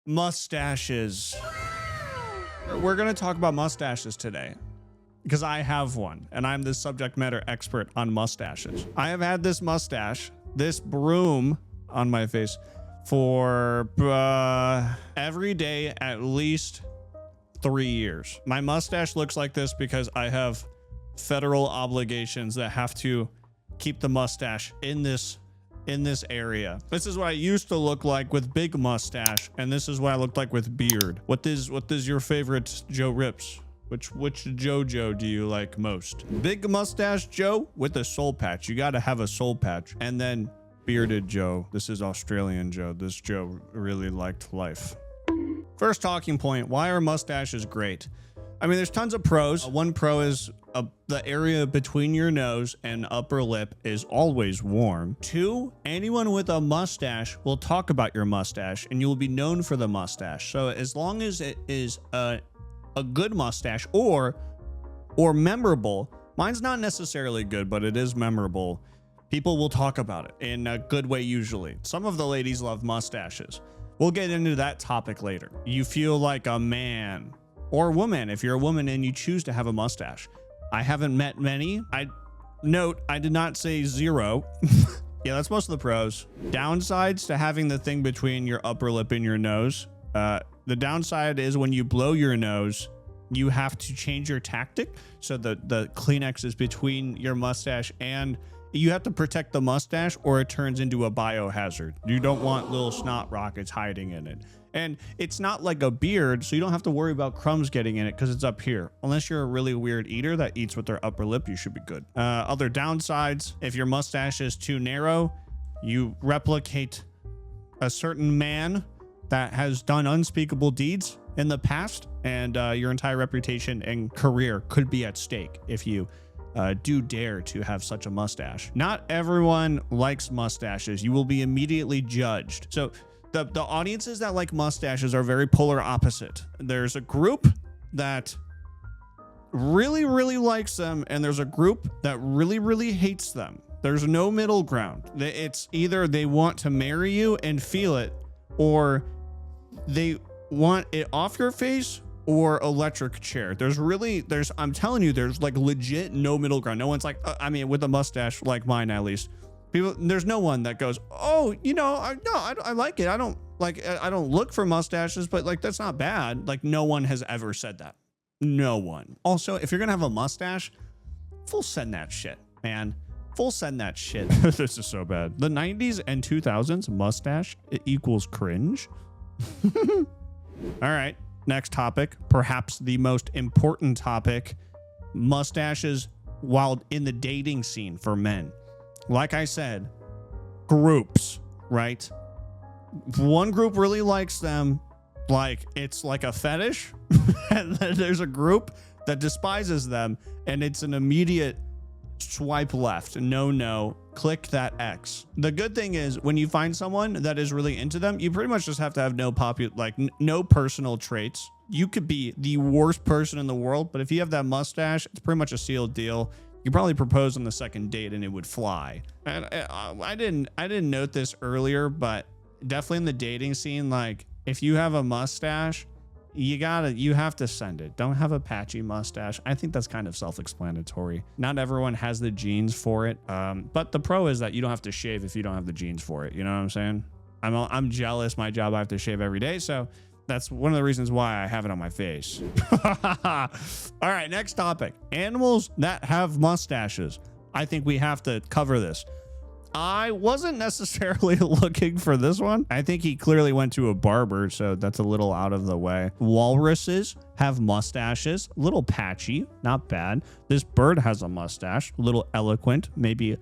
Mustaches. We're going to talk about mustaches today because I have one and I'm the subject matter expert on mustaches. I have had this mustache, this broom on my face for every day at least 3 years. My mustache looks like this because I have federal obligations that have to keep the mustache in this area. This is what I used to look like with big mustache, and this is what I looked like with beard. What is your favorite Joe Rips? Which JoJo do you like most? Big mustache Joe with a soul patch. You gotta have a soul patch. And then bearded Joe. This is Australian Joe. This Joe really liked life. First talking point, why are mustaches great? I mean, there's tons of pros. One pro is the area between your nose and upper lip is always warm. 2, anyone with a mustache will talk about your mustache and you will be known for the mustache. So as long as it is a good mustache or memorable, mine's not necessarily good, but it is memorable. People will talk about it in a good way usually. Some of the ladies love mustaches. We'll get into that topic later. You feel like a man or woman if you're a woman and you choose to have a mustache. I haven't met many. I did not say 0. Yeah, that's most of the pros. Downsides to having the thing between your upper lip and your nose. The downside is when you blow your nose, you have to change your tactic. So the Kleenex is between your mustache and you have to protect the mustache or it turns into a biohazard. You don't want little snot rockets hiding in it. And it's not like a beard, so you don't have to worry about crumbs getting in it because it's up here. Unless you're a really weird eater that eats with their upper lip, you should be good. Other downsides, if your mustache is too narrow, you replicate a certain man that has done unspeakable deeds in the past, and your entire reputation and career could be at stake if you do dare to have such a mustache. Not everyone likes mustaches. You will be immediately judged. So the audiences that like mustaches are very polar opposite. There's a group that really, really likes them, and there's a group that really, really hates them. There's no middle ground. It's either they want to marry you and feel it, or they want it off your face, or electric chair. I'm telling you, there's like legit no middle ground. No one's like, I mean, with a mustache like mine, at least. There's no one that goes, oh, I like it. I don't look for mustaches, but like, that's not bad. Like, no one has ever said that. No one. Also, if you're going to have a mustache, full send that shit, man. Full send that shit. This is so bad. The 90s and 2000s mustache equals cringe. All right. Next topic, perhaps the most important topic, mustaches while in the dating scene for men. Like I said, groups, right? One group really likes them, like it's like a fetish, and then there's a group that despises them, and it's an immediate swipe left. No, click that X. The good thing is when you find someone that is really into them, you pretty much just have to have no personal traits. You could be the worst person in the world, but if you have that mustache, it's pretty much a sealed deal. You probably propose on the second date and it would fly. And I didn't note this earlier, but definitely in the dating scene, like if you have a mustache, you have to send it. Don't have a patchy mustache. I think that's kind of self-explanatory. Not everyone has the genes for it. But the pro is that you don't have to shave if you don't have the genes for it. You know what I'm saying? I'm jealous. My job, I have to shave every day. So that's one of the reasons why I have it on my face. All right, next topic. Animals that have mustaches. I think we have to cover this. I wasn't necessarily looking for this one. I think he clearly went to a barber, so that's a little out of the way. Walruses have mustaches, a little patchy, not bad. This bird has a mustache, a little eloquent, maybe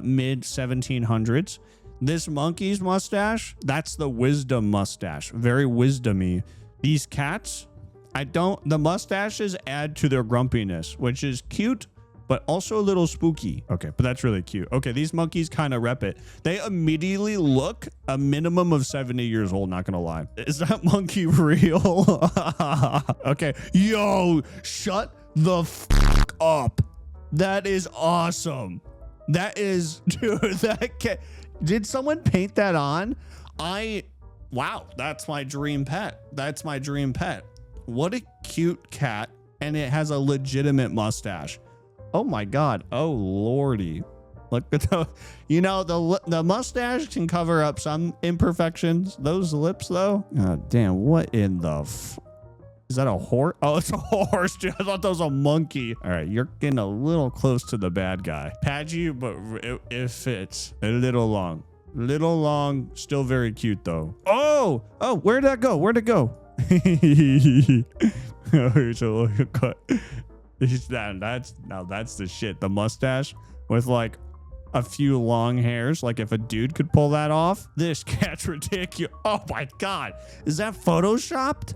mid 1700s. This monkey's mustache, that's the wisdom mustache, very wisdomy. These cats, the mustaches add to their grumpiness, which is cute, but also a little spooky. Okay, but that's really cute. Okay, these monkeys kind of rep it. They immediately look a minimum of 70 years old, not gonna lie. Is that monkey real? Okay, yo, shut the f up. That is awesome. That is, dude, did someone paint that on? I Wow, that's my dream pet. That's my dream pet. What a cute cat. And it has a legitimate mustache. Oh my God. Oh Lordy. Look at the, you know, the mustache can cover up some imperfections. Those lips though. God damn, what in the is that a horse? Oh, it's a horse, dude. I thought that was a monkey. All right, you're getting a little close to the bad guy. Patchy, but it fits. A little long. Little long, still very cute though. Oh, where'd that go? Where'd it go? Here's a look cut. That's the shit. The mustache with like a few long hairs. Like if a dude could pull that off. This cat's ridiculous. Oh my God. Is that photoshopped?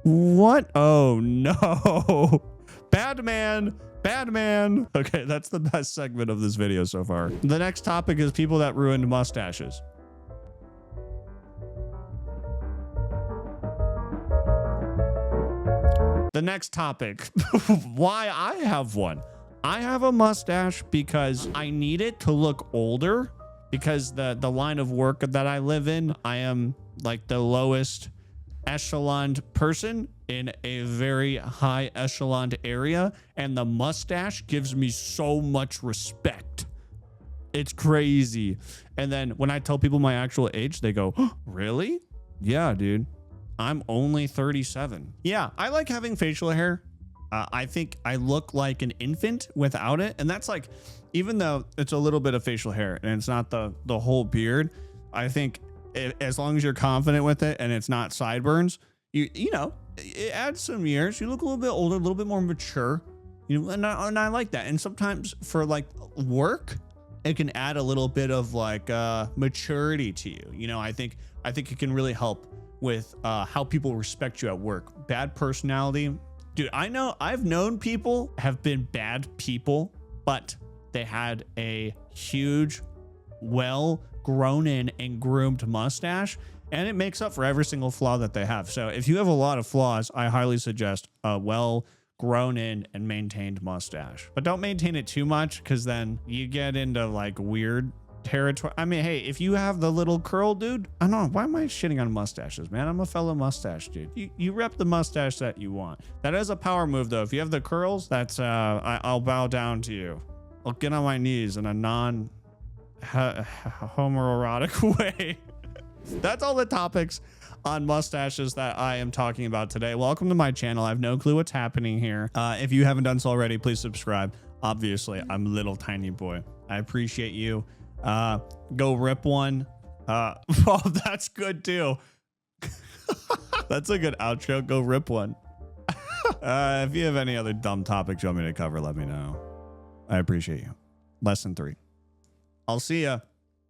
What? Oh no. Bad man. Bad man. Okay, that's the best segment of this video so far. The next topic is people that ruined mustaches. The next topic, why I have one. I have a mustache because I need it to look older, because the line of work that I live in, I am like the lowest echelon person in a very high echelon area, and the mustache gives me so much respect. It's crazy. And then when I tell people my actual age, they go, oh, really? Yeah, dude. I'm only 37. Yeah, I like having facial hair. I think I look like an infant without it. And that's like, even though it's a little bit of facial hair and it's not the whole beard, I think as long as you're confident with it and it's not sideburns, you know, it adds some years. You look a little bit older, a little bit more mature, you know, and I like that. And sometimes for like work, it can add a little bit of like maturity to you. You know, I think it can really help with how people respect you at work. Bad personality. Dude, I've known people have been bad people, but they had a huge, well grown in and groomed mustache, and it makes up for every single flaw that they have. So if you have a lot of flaws, I highly suggest a well grown in and maintained mustache. But don't maintain it too much, because then you get into like weird territory. I mean, hey, if you have the little curl, dude, I don't know, why am I shitting on mustaches, man? I'm a fellow mustache dude. You rep the mustache that you want. That is a power move though. If you have the curls, that's I'll bow down to you. I'll get on my knees in a non homoerotic way. That's all the topics on mustaches that I am talking about today. Welcome to my channel. I have no clue what's happening here. If you haven't done so already, please subscribe. Obviously, I'm little tiny boy. I appreciate you. Go rip one. Oh, that's good too. That's a good outro. Go rip one. If you have any other dumb topics you want me to cover, let me know. I appreciate you. Lesson 3. I'll see ya.